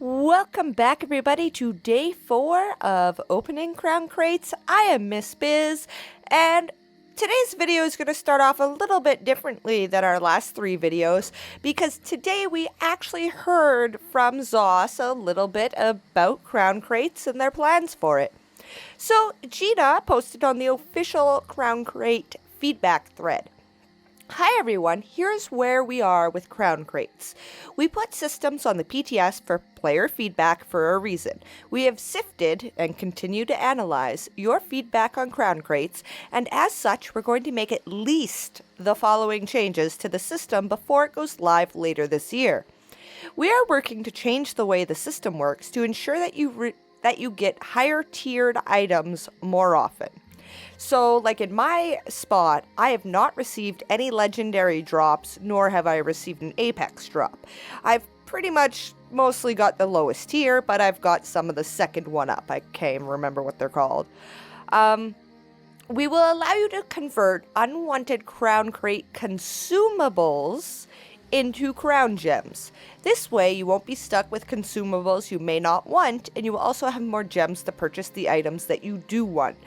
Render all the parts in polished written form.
Welcome back, everybody, to day 4 of opening Crown Crates. I am Miss Bizz, and today's video is going to start off a little bit differently than our last 3 videos, because today we actually heard from Zoss a little bit about Crown Crates and their plans for it. So, Gina posted on the official Crown Crate feedback thread. Hi everyone, here's where we are with Crown Crates. We put systems on the PTS for player feedback for a reason. We have sifted and continue to analyze your feedback on Crown Crates, and as such, we're going to make at least the following changes to the system before it goes live later this year. We are working to change the way the system works to ensure that you get higher tiered items more often. So, like in my spot, I have not received any legendary drops, nor have I received an apex drop. I've pretty much mostly got the lowest tier, but I've got some of the second one up. I can't even remember what they're called. We will allow you to convert unwanted Crown Crate consumables into crown gems. This way, you won't be stuck with consumables you may not want, and you will also have more gems to purchase the items that you do want.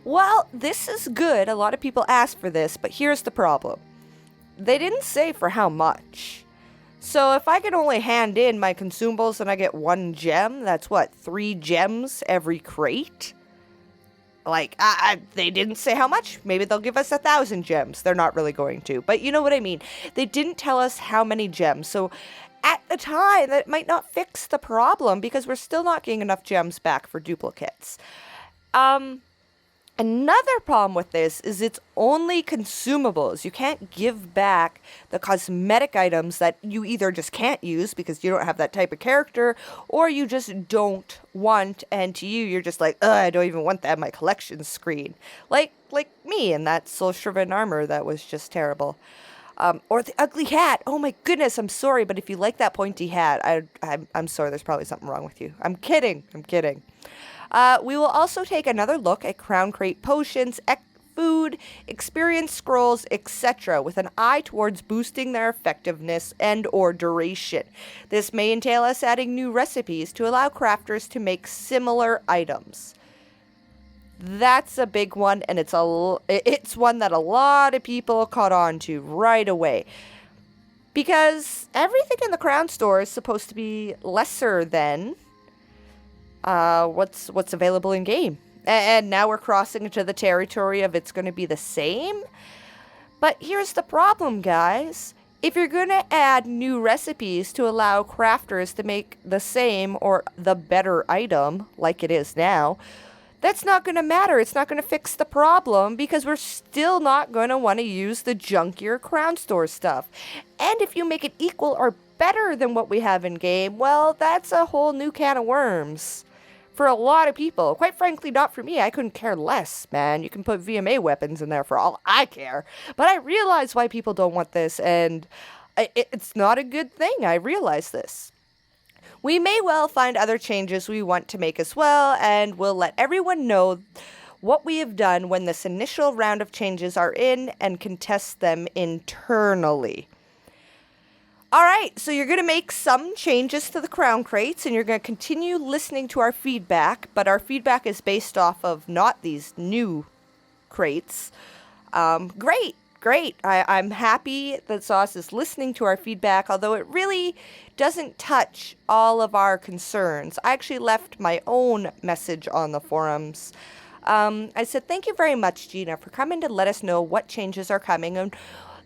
Well, this is good. A lot of people ask for this, but here's the problem. They didn't say for how much. So if I can only hand in my consumables and I get 1 gem, that's what, 3 gems every crate? Like, they didn't say how much. Maybe they'll give us 1,000 gems. They're not really going to, but you know what I mean. They didn't tell us how many gems, so at the time, that might not fix the problem because we're still not getting enough gems back for duplicates. Another problem with this is it's only consumables. You can't give back the cosmetic items that you either just can't use because you don't have that type of character, or you just don't want, and to you, you're just like, ugh, I don't even want that on my collection screen. Like me in that Soul-Shriven armor that was just terrible. Or the ugly hat. Oh my goodness, I'm sorry, but if you like that pointy hat, I'm sorry, there's probably something wrong with you. I'm kidding. We will also take another look at Crown Crate potions, food, experience scrolls, etc. with an eye towards boosting their effectiveness and or duration. This may entail us adding new recipes to allow crafters to make similar items. That's a big one, and it's one that a lot of people caught on to right away. Because everything in the Crown store is supposed to be lesser than what's available in game. And now we're crossing into the territory of it's going to be the same. But here's the problem, guys. If you're going to add new recipes to allow crafters to make the same or the better item, like it is now, that's not going to matter. It's not going to fix the problem because we're still not going to want to use the junkier Crown Store stuff. And if you make it equal or better than what we have in game, well, that's a whole new can of worms for a lot of people. Quite frankly, not for me. I couldn't care less, man. You can put VMA weapons in there for all I care. But I realize why people don't want this, and it's not a good thing. I realize this. We may well find other changes we want to make as well, and we'll let everyone know what we have done when this initial round of changes are in and can test them internally. Alright, so you're going to make some changes to the Crown Crates, and you're going to continue listening to our feedback, but our feedback is based off of not these new crates. Great. I'm happy that Zoss is listening to our feedback, although it really doesn't touch all of our concerns. I actually left my own message on the forums. I said, thank you very much, Gina, for coming to let us know what changes are coming and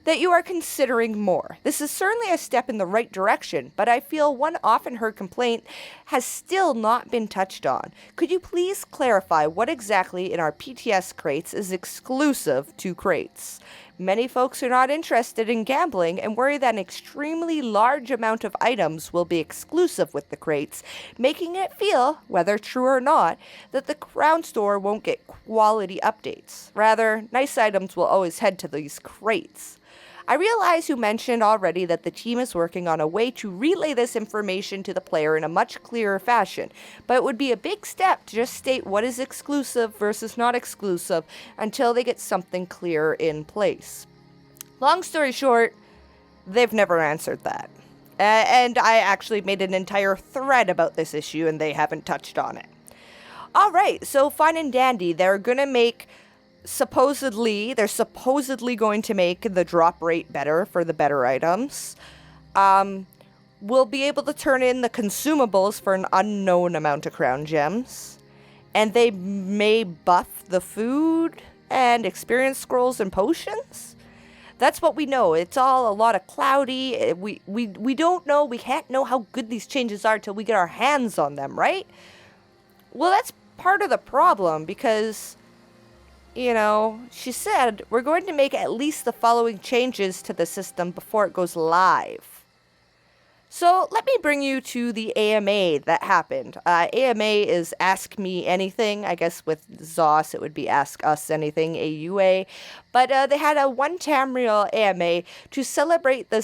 that you are considering more. This is certainly a step in the right direction, but I feel one often heard complaint has still not been touched on. Could you please clarify what exactly in our PTS crates is exclusive to crates? Many folks are not interested in gambling and worry that an extremely large amount of items will be exclusive with the crates, making it feel, whether true or not, that the Crown Store won't get quality updates. Rather, nice items will always head to these crates. I realize you mentioned already that the team is working on a way to relay this information to the player in a much clearer fashion, but it would be a big step to just state what is exclusive versus not exclusive until they get something clear in place. Long story short, they've never answered that. And I actually made an entire thread about this issue, and they haven't touched on it. All right, so fine and dandy. They're going to make, they're supposedly going to make the drop rate better for the better items. We'll be able to turn in the consumables for an unknown amount of crown gems. And they may buff the food and experience scrolls and potions. That's what we know. It's all a lot of cloudy. We don't know. We can't know how good these changes are till we get our hands on them, right? Well, that's part of the problem because, you know, she said we're going to make at least the following changes to the system before it goes live. So let me bring you to the AMA that happened. AMA is Ask Me Anything. I guess with ZOS it would be Ask Us Anything, AUA. But they had a One Tamriel AMA to celebrate the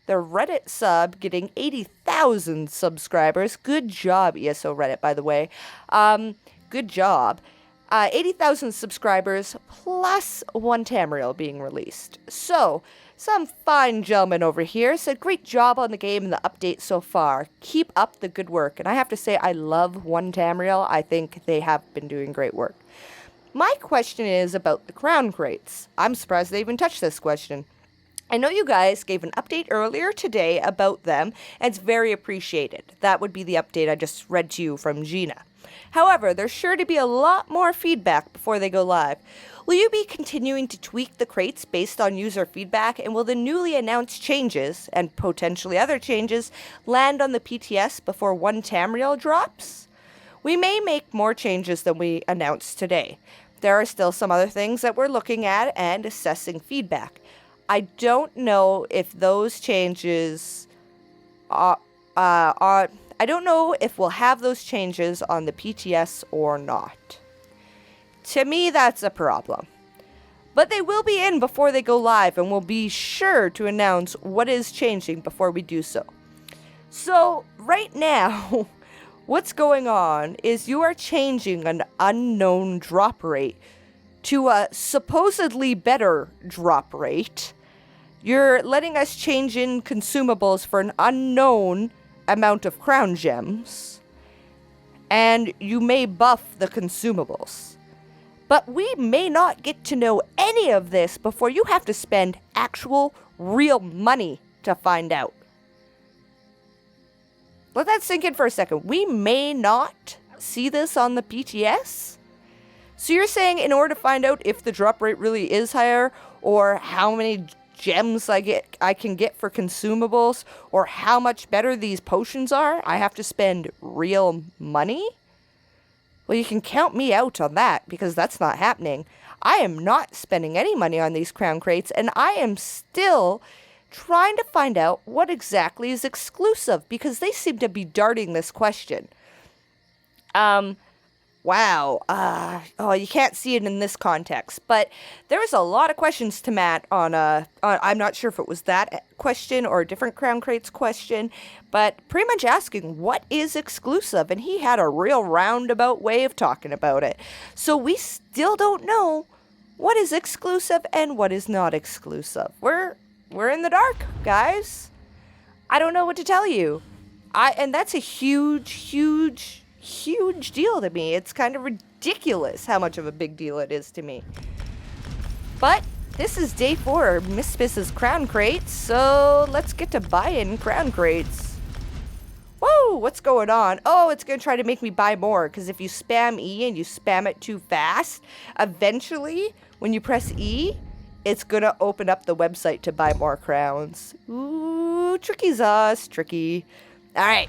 Reddit sub getting 80,000 subscribers. Good job, ESO Reddit, by the way. Good job. 80,000 subscribers plus One Tamriel being released. So, some fine gentleman over here said, great job on the game and the update so far. Keep up the good work. And I have to say, I love One Tamriel. I think they have been doing great work. My question is about the crown crates. I'm surprised they even touched this question. I know you guys gave an update earlier today about them, and it's very appreciated. That would be the update I just read to you from Gina. However, there's sure to be a lot more feedback before they go live. Will you be continuing to tweak the crates based on user feedback, and will the newly announced changes, and potentially other changes, land on the PTS before One Tamriel drops? We may make more changes than we announced today. There are still some other things that we're looking at and assessing feedback. I don't know if those changes I don't know if we'll have those changes on the PTS or not. To me, that's a problem. But they will be in before they go live, and we'll be sure to announce what is changing before we do so. So, right now, what's going on is you are changing an unknown drop rate to a supposedly better drop rate. You're letting us change in consumables for an unknown amount of crown gems, and you may buff the consumables. But we may not get to know any of this before you have to spend actual, real money to find out. Let that sink in for a second. We may not see this on the PTS? So you're saying in order to find out if the drop rate really is higher, or how many gems I can get for consumables, or how much better these potions are, I have to spend real money? Well, you can count me out on that, because that's not happening. I am not spending any money on these crown crates, and I am still trying to find out what exactly is exclusive, because they seem to be darting this question. Wow. Oh, you can't see it in this context, but there was a lot of questions to Matt on I'm not sure if it was that question or a different crown crates question, but pretty much asking what is exclusive, and he had a real roundabout way of talking about it. So we still don't know what is exclusive and what is not exclusive. We're in the dark, guys. I don't know what to tell you. And that's a huge deal to me. It's kind of ridiculous how much of a big deal it is to me. But this is day 4 of Miss Bizz's crown crates, so let's get to buying crown crates. Whoa, what's going on? Oh, it's going to try to make me buy more, because if you spam E and you spam it too fast, eventually, when you press E, it's going to open up the website to buy more crowns. Ooh, tricky's us, tricky. All right.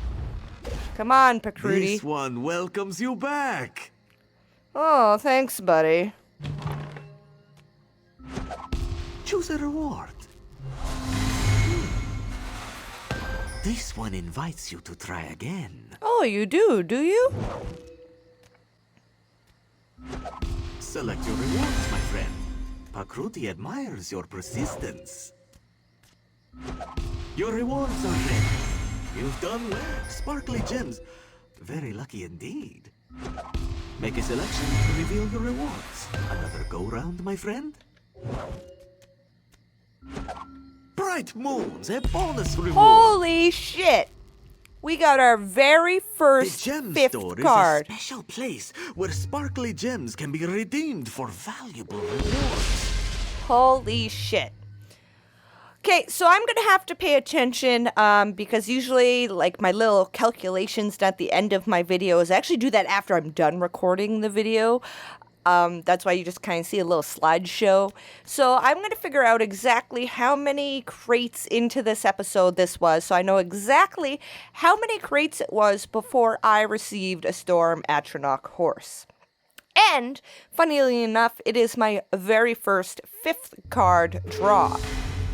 Come on, Pacrudy. This one welcomes you back. Oh, thanks, buddy. Choose a reward. This one invites you to try again. Oh, you do you? Select your rewards, my friend. Pacrudy admires your persistence. Your rewards are ready. You've done well. Sparkly gems. Very lucky indeed. Make a selection to reveal your rewards. Another go-round, my friend? bright moons, a bonus reward. Holy shit! We got our very The first gem 5th store card. is a special place where sparkly gems can be redeemed for valuable rewards. Holy shit. Okay, so I'm gonna have to pay attention because usually, like, my little calculations at the end of my videos, I actually do that after I'm done recording the video. That's why you just kind of see a little slideshow. So I'm going to figure out exactly how many crates into this episode this was, so I know exactly how many crates it was before I received a Storm Atronach horse. And, funnily enough, it is my very first 5th card draw.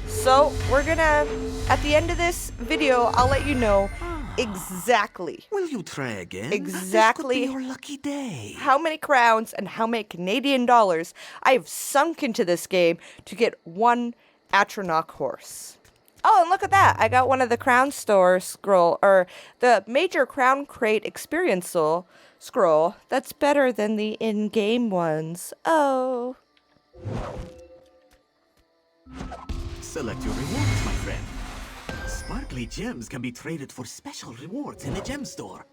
So we're gonna, at the end of this video, I'll let you know exactly Will you try again? Exactly. This could be your lucky day. how many crowns and how many Canadian dollars I have sunk into this game to get one Atronach horse. Oh, and look at that. I got one of the Crown Store scroll, or the major Crown Crate experience scroll. That's better than the in-game ones. Oh. Select your rewards, my friend. Sparkly gems can be traded for special rewards in the gem store.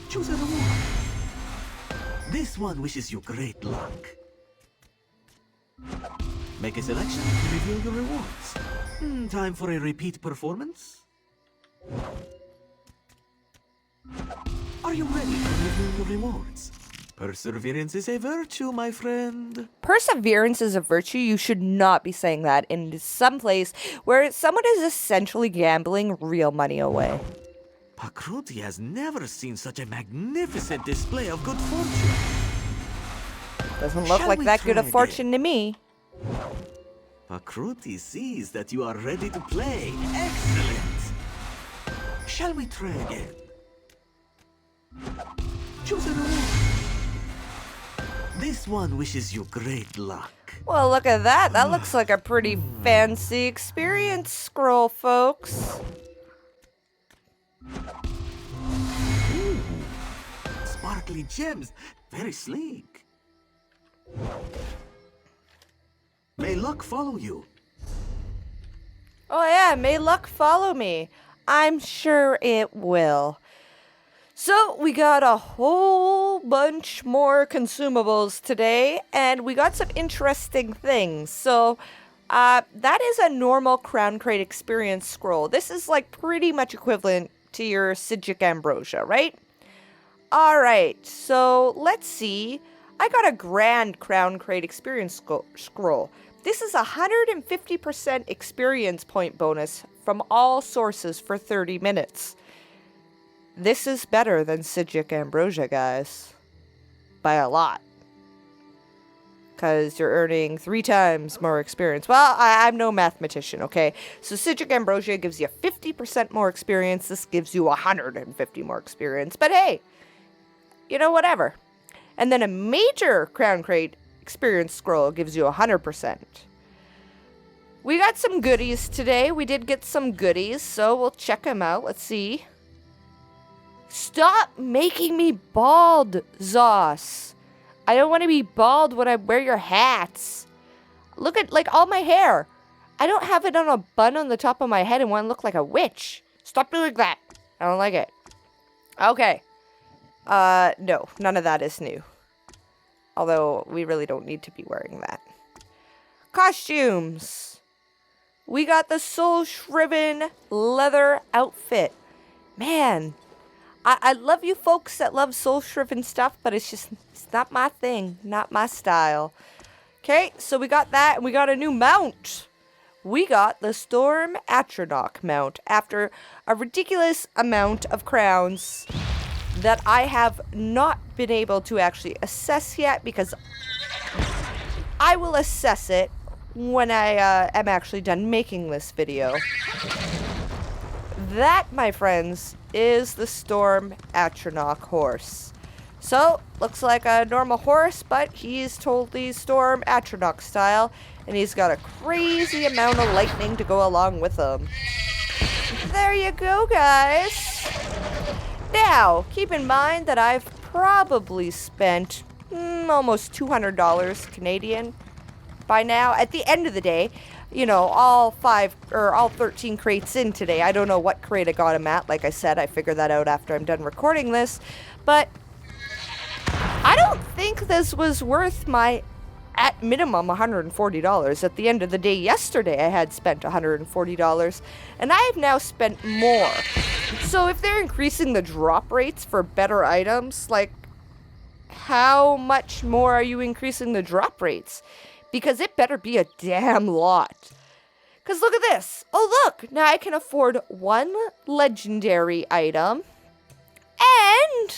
Choose a reward. This one wishes you great luck. Make a selection to reveal your rewards. Time for a repeat performance? Are you ready to reveal your rewards? Perseverance is a virtue, my friend. Perseverance is a virtue. You should not be saying that in some place where someone is essentially gambling real money away. Pakruti has never seen such a magnificent display of good fortune. Doesn't look Shall like we that good try of fortune to me. Pakruti sees that you are ready to play. Excellent! Shall we try again? Choose a reward. This one wishes you great luck. Well, look at that. That looks like a pretty fancy experience scroll, folks. Ooh, sparkly gems. Very sleek. May luck follow you. Oh yeah, may luck follow me. I'm sure it will. So we got a whole bunch more consumables today, and we got some interesting things. So that is a normal Crown Crate experience scroll. This is like pretty much equivalent to your Sigic Ambrosia, right? Alright, so let's see. I got a Grand Crown Crate experience scroll. This is a 150% experience point bonus from all sources for 30 minutes. This is better than Sigic Ambrosia, guys. By a lot. Because you're earning 3 times more experience. Well, I'm no mathematician, okay? So Sigic Ambrosia gives you 50% more experience. This gives you 150 more experience. But hey, you know, whatever. And then a major Crown Crate experience scroll gives you 100%. We got some goodies today. We did get some goodies, so we'll check them out. Let's see. Stop making me bald, Zos. I don't want to be bald when I wear your hats. Look at, like, all my hair. I don't have it on a bun on the top of my head and want to look like a witch. Stop doing that. I don't like it. Okay. No, none of that is new. Although, we really don't need to be wearing that. Costumes. We got the Soul Shriven leather outfit. Man, I love you folks that love Soul Shriven stuff, but it's not my thing, not my style. Okay, so we got that, and we got a new mount. We got the Storm Atronach mount after a ridiculous amount of crowns that I have not been able to actually assess yet, because I will assess it when I am actually done making this video. That, my friends, is the Storm Atronach horse. So, looks like a normal horse, but he's totally Storm Atronach style, and he's got a crazy amount of lightning to go along with him. There you go, guys. Now, keep in mind that I've probably spent almost $200 Canadian by now, at the end of the day, you know, all 13 crates in today. I don't know what crate I got them at. Like I said, I figure that out after I'm done recording this. But I don't think this was worth my, at minimum, $140. At the end of the day yesterday, I had spent $140, and I have now spent more. So if they're increasing the drop rates for better items, like, how much more are you increasing the drop rates? Because it better be a damn lot. Because look at this. Oh, look. Now I can afford one legendary item and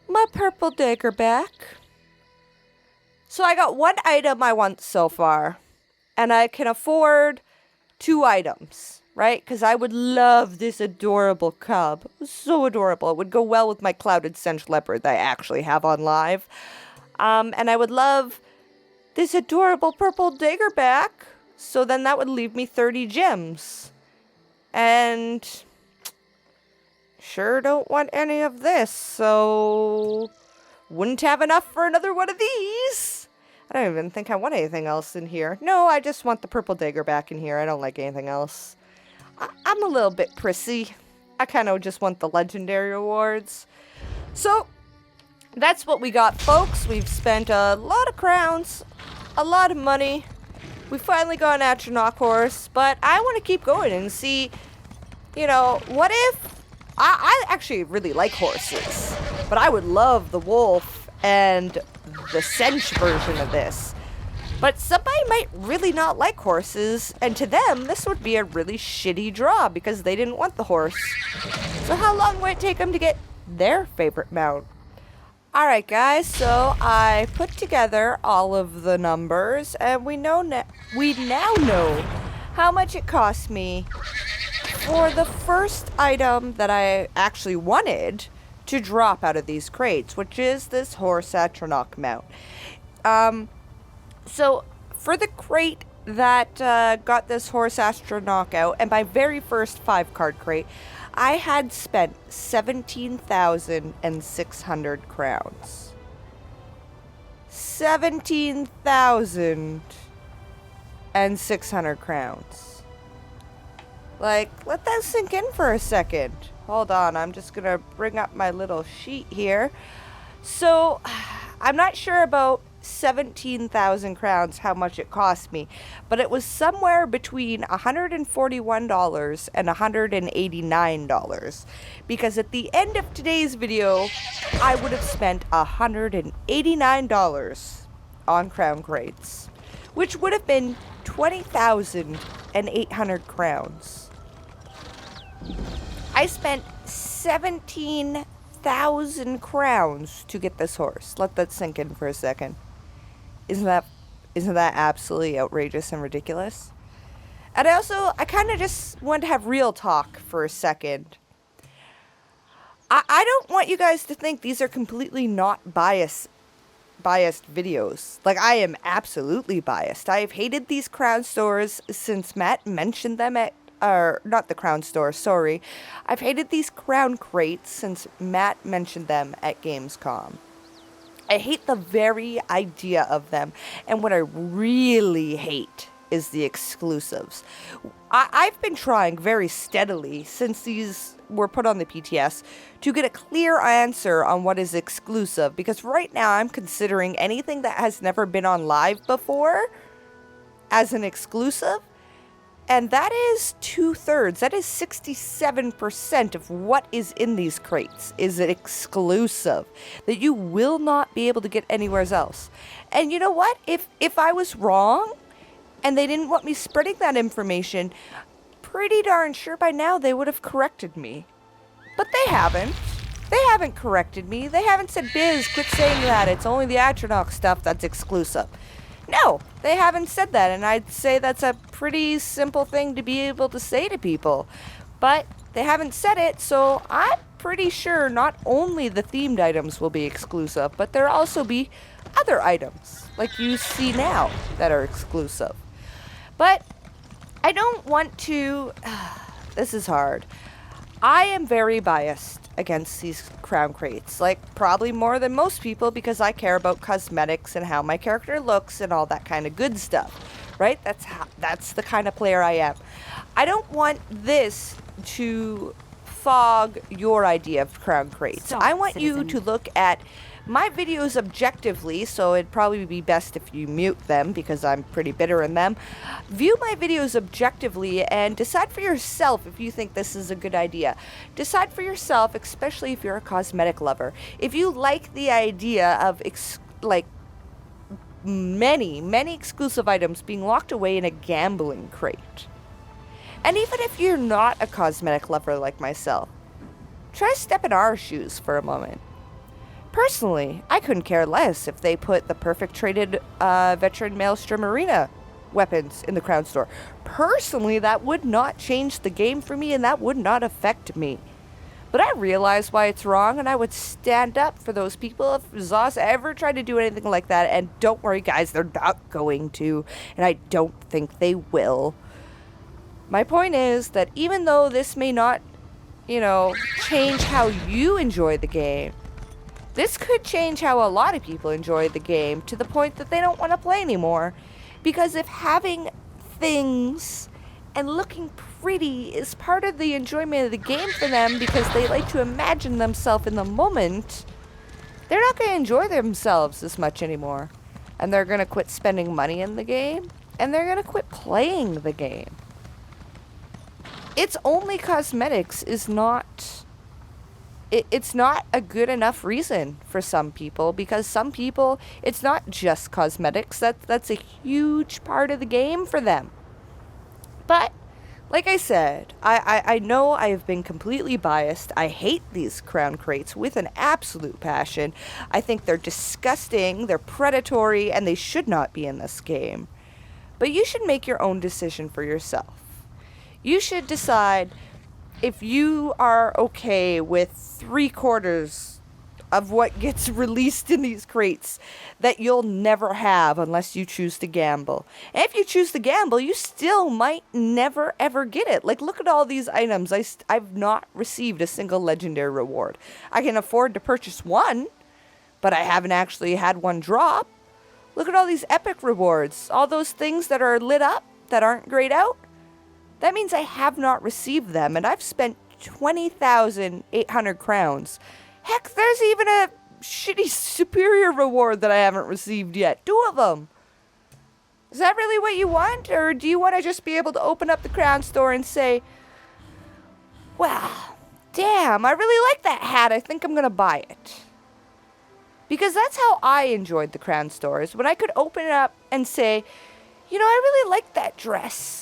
my purple dagger back. So I got one item I want so far, and I can afford 2 items, right? Because I would love this adorable cub. So adorable. It would go well with my clouded stench leopard that I actually have on live. And I would love this adorable purple dagger back. So then that would leave me 30 gems. And sure don't want any of this, so wouldn't have enough for another one of these. I don't even think I want anything else in here. No, I just want the purple dagger back in here. I don't like anything else. I'm a little bit prissy. I kind of just want the legendary rewards. So that's what we got, folks. We've spent a lot of crowns, a lot of money. We finally got an Atronach horse, but I want to keep going and see, you know, what if... I actually really like horses, but I would love the wolf and the cinch version of this. But somebody might really not like horses, and to them, this would be a really shitty draw because they didn't want the horse. So how long would it take them to get their favorite mount? Alright guys, so I put together all of the numbers, and we now know how much it cost me for the first item that I actually wanted to drop out of these crates, which is this horse Atronach mount. So for the crate that got this horse Atronach out, and my very first 5-card crate, I had spent 17,600 crowns. 17,600 crowns. Like, let that sink in for a second. Hold on, I'm just gonna bring up my little sheet here. So, I'm not sure about 17,000 crowns, how much it cost me, but it was somewhere between $141 and $189, because at the end of today's video, I would have spent $189 on crown crates, which would have been 20,800 crowns. I spent 17,000 crowns to get this horse. Let that sink in for a second. Isn't that absolutely outrageous and ridiculous? And I kind of just want to have real talk for a second. I don't want you guys to think these are completely not biased videos. Like, I am absolutely biased. I have hated these crown stores since Matt mentioned them at, or not the crown store, sorry. I've hated these crown crates since Matt mentioned them at Gamescom. I hate the very idea of them, and what I really hate is the exclusives. I've been trying very steadily since these were put on the PTS to get a clear answer on what is exclusive, because right now I'm considering anything that has never been on live before as an exclusive, and that is 2/3. That is 67% of what is in these crates is an exclusive that you will not be able to get anywhere else. And you know what? If I was wrong and they didn't want me spreading that information, pretty darn sure by now they would have corrected me. But they haven't. They haven't corrected me. They haven't said, Bizz, quit saying that. It's only the Atronach stuff that's exclusive. No, they haven't said that, and I'd say that's a pretty simple thing to be able to say to people. But they haven't said it, so I'm pretty sure not only the themed items will be exclusive, but there'll also be other items, like you see now, that are exclusive. But I don't want to... this is hard. I am very biased against these crown crates, like probably more than most people, because I care about cosmetics and how my character looks and all that kind of good stuff. right? That's the kind of player I am. I don't want this to fog your idea of Crown Crates. Stop, I want you citizen. to look at my videos objectively, so it'd probably be best if you mute them because I'm pretty bitter in them. View my videos objectively and decide for yourself if you think this is a good idea. Decide for yourself, especially if you're a cosmetic lover. If you like the idea of many exclusive items being locked away in a gambling crate. And even if you're not a cosmetic lover like myself, try to step in our shoes for a moment. Personally, I couldn't care less if they put the perfect traded veteran Maelstrom Arena weapons in the Crown Store. Personally, that would not change the game for me and that would not affect me. But I realize why it's wrong, and I would stand up for those people if Zos ever tried to do anything like that. And don't worry, guys, they're not going to, and I don't think they will. My point is that even though this may not, change how you enjoy the game, this could change how a lot of people enjoy the game to the point that they don't want to play anymore. Because if having things and looking pretty is part of the enjoyment of the game for them because they like to imagine themselves in the moment, they're not going to enjoy themselves as much anymore. And they're going to quit spending money in the game, and they're going to quit playing the game. It's only cosmetics is not... It's not a good enough reason for some people, because some people, it's not just cosmetics. That's a huge part of the game for them. But, like I said, I know I have been completely biased. I hate these Crown Crates with an absolute passion. I think they're disgusting, they're predatory, and they should not be in this game. But you should make your own decision for yourself. You should decide if you are okay with 3/4 of what gets released in these crates that you'll never have unless you choose to gamble. And if you choose to gamble, you still might never ever get it. Like, look at all these items. I've not received a single legendary reward. I can afford to purchase one, but I haven't actually had one drop. Look at all these epic rewards. All those things that are lit up that aren't grayed out. That means I have not received them, and I've spent 20,800 crowns. Heck, there's even a shitty superior reward that I haven't received yet. 2 of them. Is that really what you want? Or do you want to just be able to open up the Crown Store and say, wow, damn, I really like that hat. I think I'm going to buy it. Because that's how I enjoyed the Crown Stores. When I could open it up and say, I really like that dress.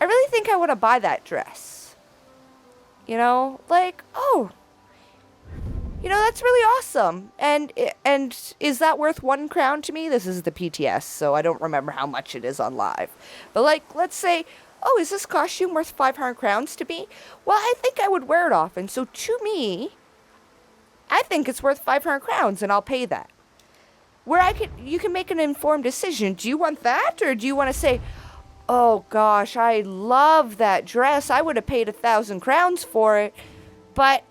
I really think I want to buy that dress. That's really awesome. And is that worth 1 crown to me? This is the PTS, so I don't remember how much it is on live. But let's say, is this costume worth 500 crowns to me? Well, I think I would wear it often. So to me, I think it's worth 500 crowns, and I'll pay that. You can make an informed decision. Do you want that, or do you want to say, oh gosh, I love that dress. I would have paid 1,000 crowns for it, but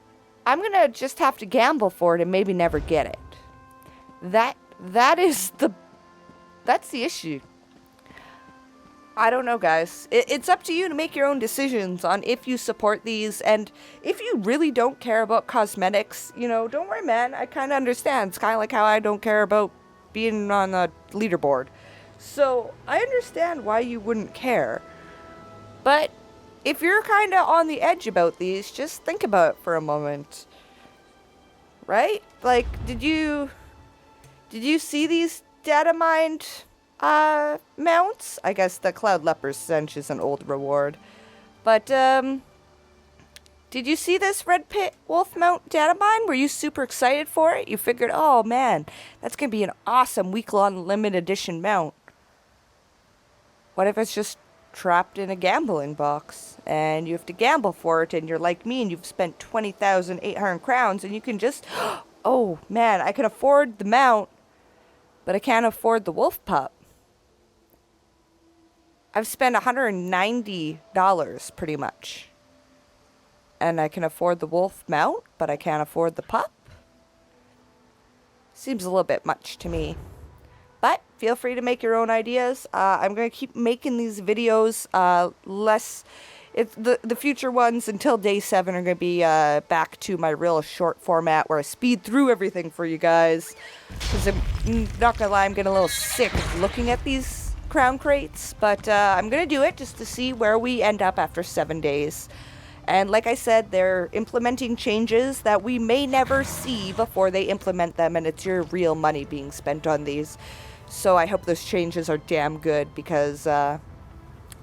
I'm gonna just have to gamble for it and maybe never get it. That's the issue. I don't know, guys. It's up to you to make your own decisions on if you support these, and if you really don't care about cosmetics, don't worry, man. I kind of understand. It's kind of like how I don't care about being on a leaderboard. So, I understand why you wouldn't care. But, if you're kind of on the edge about these, just think about it for a moment. Right? Did you see these data mined mounts? I guess the Cloud Leper's Cinch is an old reward. But, did you see this Red Pit Wolf mount data mine? Were you super excited for it? You figured, oh man, that's going to be an awesome week-long limited edition mount. What if it's just trapped in a gambling box and you have to gamble for it, and you're like me and you've spent 20,800 crowns and you can just, oh man, I can afford the mount, but I can't afford the wolf pup. I've spent $190 pretty much. And I can afford the wolf mount, but I can't afford the pup. Seems a little bit much to me. But feel free to make your own ideas. I'm going to keep making these videos less... the future ones until day 7 are going to be back to my real short format where I speed through everything for you guys. Because I'm not going to lie, I'm getting a little sick of looking at these crown crates. But I'm going to do it just to see where we end up after 7 days. And like I said, they're implementing changes that we may never see before they implement them. And it's your real money being spent on these. So I hope those changes are damn good because...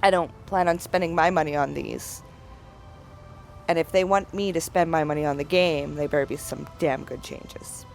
I don't plan on spending my money on these. And if they want me to spend my money on the game, they better be some damn good changes.